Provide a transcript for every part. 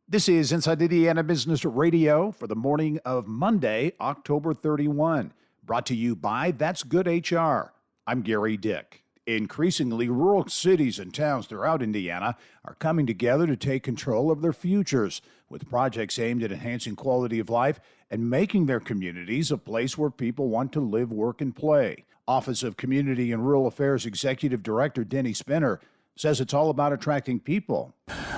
This is Inside Indiana Business Radio for the morning of Monday, October 31, brought to you by That's Good HR. I'm Gary Dick. Increasingly, rural cities and towns throughout Indiana are coming together to take control of their futures with projects aimed at enhancing quality of life and making their communities a place where people want to live, work, and play. Office of Community and Rural Affairs Executive Director Denny Spinner says it's all about attracting people.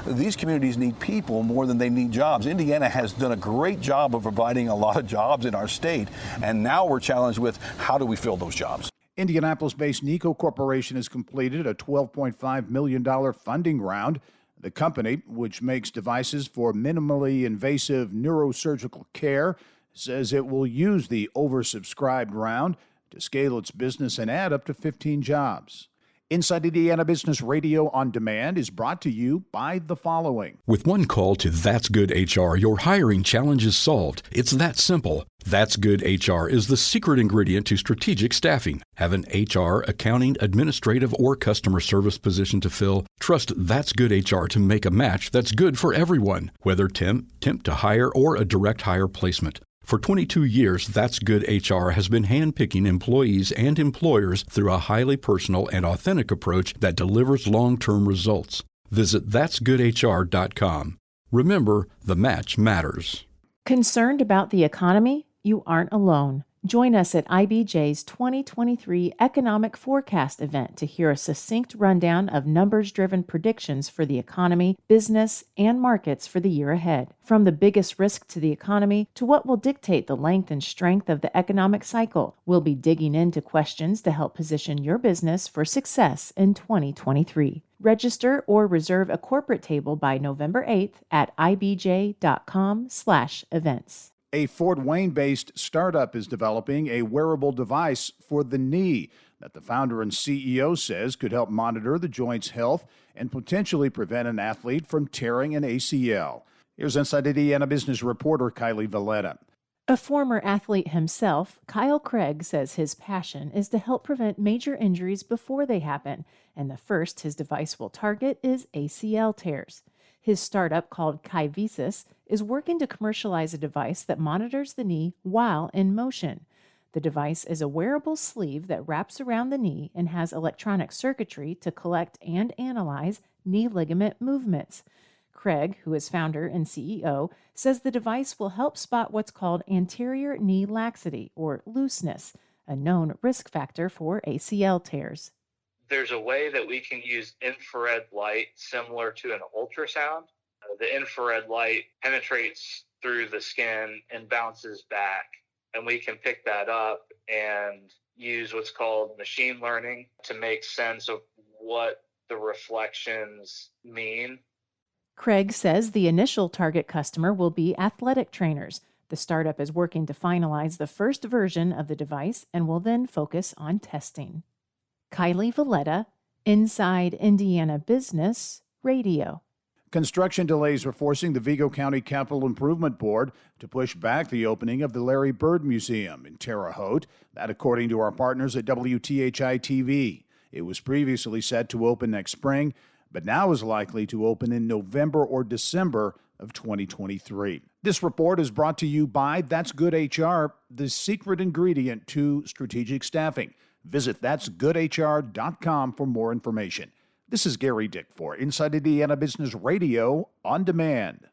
These communities need people more than they need jobs. Indiana has done a great job of providing a lot of jobs in our state, and now we're challenged with how do we fill those jobs? Indianapolis-based Nico Corporation has completed a $12.5 million funding round. The company, which makes devices for minimally invasive neurosurgical care, says it will use the oversubscribed round to scale its business and add up to 15 jobs. Inside Indiana Business Radio on Demand is brought to you by the following. With one call to That's Good HR, your hiring challenge is solved. It's that simple. That's Good HR is the secret ingredient to strategic staffing. Have an HR, accounting, administrative, or customer service position to fill? Trust That's Good HR to make a match that's good for everyone, whether temp to hire, or a direct hire placement. For 22 years, That's Good HR has been handpicking employees and employers through a highly personal and authentic approach that delivers long-term results. Visit that'sgoodhr.com. Remember, the match matters. Concerned about the economy? You aren't alone. Join us at IBJ's 2023 Economic Forecast event to hear a succinct rundown of numbers-driven predictions for the economy, business, and markets for the year ahead. From the biggest risk to the economy to what will dictate the length and strength of the economic cycle, we'll be digging into questions to help position your business for success in 2023. Register or reserve a corporate table by November 8th at ibj.com/events. A Fort Wayne-based startup is developing a wearable device for the knee that the founder and CEO says could help monitor the joint's health and potentially prevent an athlete from tearing an ACL. Here's Inside Indiana Business reporter Kylie Valletta. A former athlete himself, Kyle Craig says his passion is to help prevent major injuries before they happen, and the first his device will target is ACL tears. His startup, called Kyvesis, is working to commercialize a device that monitors the knee while in motion. The device is a wearable sleeve that wraps around the knee and has electronic circuitry to collect and analyze knee ligament movements. Craig, who is founder and CEO, says the device will help spot what's called anterior knee laxity, or looseness, a known risk factor for ACL tears. There's a way that we can use infrared light similar to an ultrasound. The infrared light penetrates through the skin and bounces back, and we can pick that up and use what's called machine learning to make sense of what the reflections mean. Craig says the initial target customer will be athletic trainers. The startup is working to finalize the first version of the device and will then focus on testing. Kylie Valletta, Inside Indiana Business Radio. Construction delays are forcing the Vigo County Capital Improvement Board to push back the opening of the Larry Bird Museum in Terre Haute. That, according to our partners at WTHI-TV. It was previously set to open next spring, but now is likely to open in November or December of 2023. This report is brought to you by That's Good HR, the secret ingredient to strategic staffing. Visit that'sgoodhr.com for more information. This is Gary Dick for Inside Indiana Business Radio on Demand.